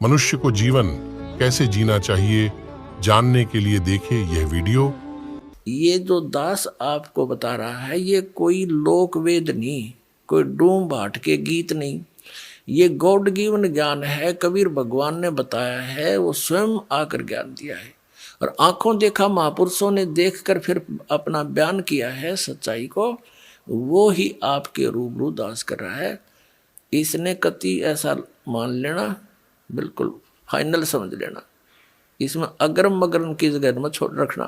मनुष्य को जीवन कैसे जीना चाहिए, जानने के लिए देखें यह वीडियो। ये जो दास आपको बता रहा है ये कोई लोक वेद नहीं, कोई डूम भाट के गीत नहीं, ये गॉड गिवन ज्ञान है। कबीर भगवान ने बताया है, वो स्वयं आकर ज्ञान दिया है और आंखों देखा महापुरुषों ने देखकर फिर अपना बयान किया है सच्चाई को। वो ही आपके रूबरू दास कर रहा है। इसने कति ऐसा मान लेना, बिल्कुल फाइनल समझ लेना। इसमें अगरम मगरम की जगह में छोड़ रखना।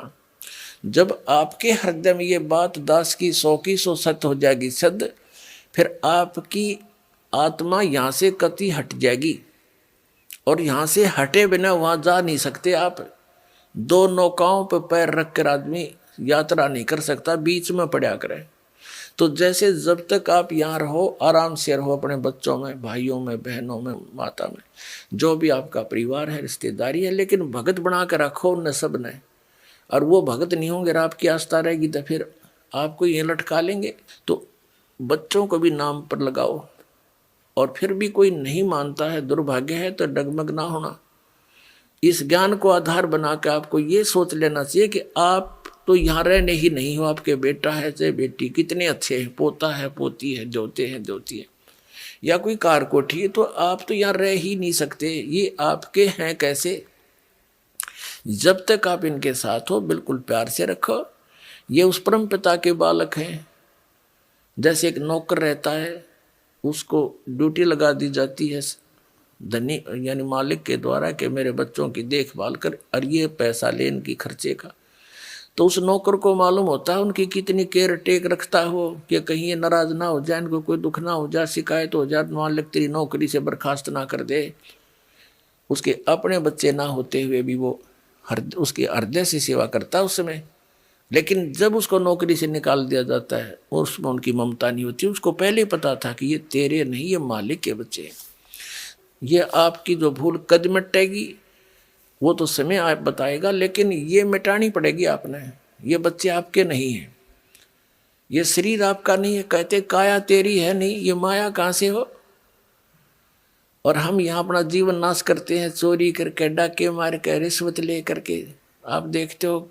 जब आपके हृदय में ये बात दास की 100 सत्य हो जाएगी सद, फिर आपकी आत्मा यहाँ से कति हट जाएगी और यहाँ से हटे बिना वहाँ जा नहीं सकते आप। दो नौकाओं पर पैर रख कर आदमी यात्रा नहीं कर सकता, बीच में पड़ा करे। तो जैसे जब तक आप यहाँ रहो, आराम से रहो अपने बच्चों में, भाइयों में, बहनों में, माता में, जो भी आपका परिवार है, रिश्तेदारी है, लेकिन भगत बना कर रखो उन सब ने। और वो भगत नहीं होंगे और आपकी आस्था रहेगी तो फिर आपको ये लटका लेंगे। तो बच्चों को भी नाम पर लगाओ। और फिर भी कोई नहीं मानता है, दुर्भाग्य है, तो डगमग ना होना। इस ज्ञान को आधार बना के आपको ये सोच लेना चाहिए कि आप तो यहाँ रहने ही नहीं हो। आपके बेटा है चाहे बेटी कितने अच्छे हैं, पोता है, पोती है, जोते हैं, जोती है, या कोई कार कोठी है, तो आप तो यहाँ रह ही नहीं सकते। ये आपके हैं कैसे? जब तक आप इनके साथ हो बिल्कुल प्यार से रखो। ये उस परम पिता के बालक हैं। जैसे एक नौकर रहता है, उसको ड्यूटी लगा दी जाती है धनी यानी मालिक के द्वारा कि मेरे बच्चों की देखभाल कर, और ये पैसा ले इनकी खर्चे का। तो उस नौकर को मालूम होता है उनकी कितनी केयर टेक रखता हो कि कहीं ये नाराज ना हो जाए, इनको कोई दुख ना हो जाए, शिकायत हो जाए, मालिक तेरी नौकरी से बर्खास्त ना कर दे। उसके अपने बच्चे ना होते हुए भी वो उसके हृदय से सेवा करता है उस समय। लेकिन जब उसको नौकरी से निकाल दिया जाता है, उसमें उनकी ममता नहीं होती। उसको पहले पता था कि ये तेरे नहीं, ये मालिक के बच्चे हैं। ये आपकी जो भूल कद मिटेगी वो तो समय आप बताएगा, लेकिन ये मिटानी पड़ेगी आपने। ये बच्चे आपके नहीं हैं, ये शरीर आपका नहीं है। कहते काया तेरी है नहीं, ये माया कहाँ से हो? और हम यहाँ अपना जीवन नाश करते हैं, चोरी करके, डाके मार के, रिश्वत ले करके। आप देखते हो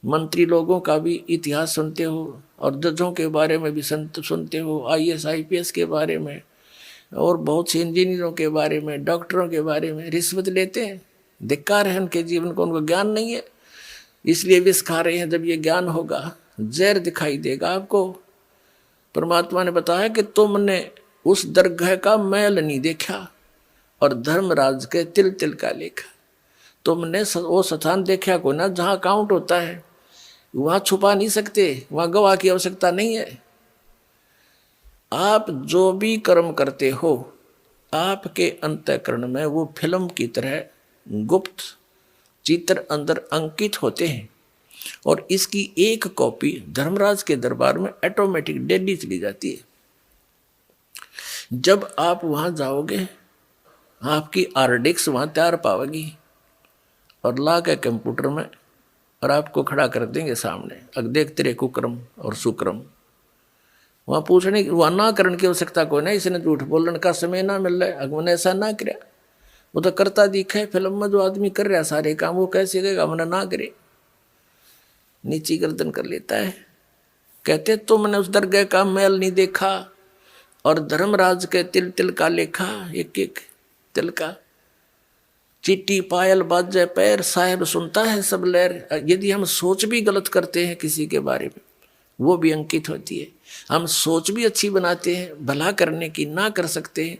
मंत्री लोगों का भी इतिहास सुनते हो, और जजों के बारे में भी सुनते हो, IAS IPS के बारे में, और बहुत से इंजीनियरों के बारे में, डॉक्टरों के बारे में रिश्वत लेते हैं। धिक्कार है उनके जीवन को, उनको ज्ञान नहीं है, इसलिए विष खा रहे हैं। जब ये ज्ञान होगा जहर दिखाई देगा आपको। परमात्मा ने बताया कि तुमने उस दरगाह का मैल नहीं देखा और धर्मराज के तिल तिल का लेखा। तुमने वो स्थान देखा को ना जहाँ काउंट होता है, वहाँ छुपा नहीं सकते, वहाँ गवाह की आवश्यकता नहीं है। आप जो भी कर्म करते हो, आपके अंतःकरण में वो फिल्म की तरह गुप्त चित्र अंदर अंकित होते हैं, और इसकी एक कॉपी धर्मराज के दरबार में ऑटोमेटिक डेली चली जाती है। जब आप वहां जाओगे, आपकी RDX वहां तैयार पाओगी और ला के कंप्यूटर में, और आपको खड़ा कर देंगे सामने, अब देख तेरे कुक्रम और सुक्रम। वहां पूछने वहां ना करने की आवश्यकता कोई नहीं। इसने झूठ बोलने का समय ना मिल रहा है, अगमने ऐसा ना करे, वो तो करता दिखा है फिल्म में। जो आदमी कर रहा है सारे काम, वो कैसे कहेगा हमने ना करे? नीची गर्दन कर लेता है। कहते तुमने उस दरगाह का मैल नहीं देखा और धर्मराज के तिल तिल का लेखा, एक एक तिल का। चिट्टी पायल बाजे पैर, साहेब सुनता है सब लहर। यदि हम सोच भी गलत करते हैं किसी के बारे में, वो भी अंकित होती है। हम सोच भी अच्छी बनाते हैं, भला करने की ना कर सकते हैं,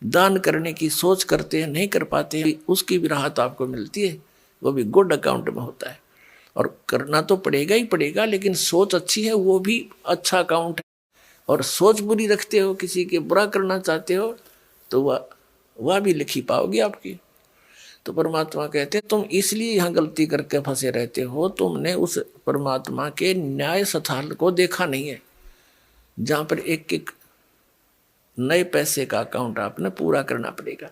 दान करने की सोच करते हैं, नहीं कर पाते हैं, उसकी भी राहत आपको मिलती है। वो भी गुड अकाउंट में होता है। और करना तो पड़ेगा ही पड़ेगा, लेकिन सोच अच्छी है वो भी अच्छा अकाउंट है। और सोच बुरी रखते हो, किसी के बुरा करना चाहते हो, तो वह भी लिखी पाओगी आपकी। तो परमात्मा कहते हैं तुम इसलिए यहाँ गलती करके फंसे रहते हो, तुमने उस परमात्मा के न्याय स्थल को देखा नहीं है, जहाँ पर एक एक नए पैसे का अकाउंट आपने पूरा करना पड़ेगा।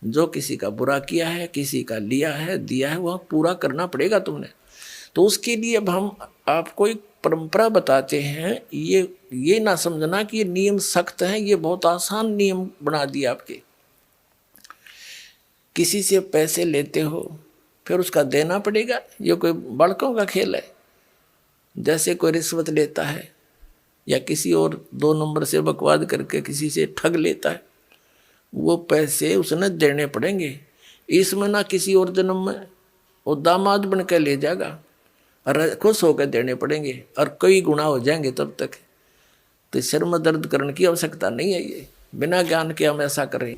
जो किसी का बुरा किया है, किसी का लिया है, दिया है, वह पूरा करना पड़ेगा तुमने। तो उसके लिए अब हम आपको एक परंपरा बताते हैं। ये ना समझना कि ये नियम सख्त हैं, ये बहुत आसान नियम बना दिए आपके। किसी से पैसे लेते हो फिर उसका देना पड़ेगा। ये कोई बड़कों का खेल है। जैसे कोई रिश्वत लेता है या किसी और 2 नंबर से बकवाद करके किसी से ठग लेता है, वो पैसे उसने देने पड़ेंगे। इसमें ना किसी और जन्म में वो दामाद बन के ले जाएगा और खुश होकर देने पड़ेंगे और कई गुना हो जाएंगे तब तक। तो सिर में दर्द करने की आवश्यकता नहीं है। ये बिना ज्ञान के हम ऐसा करें।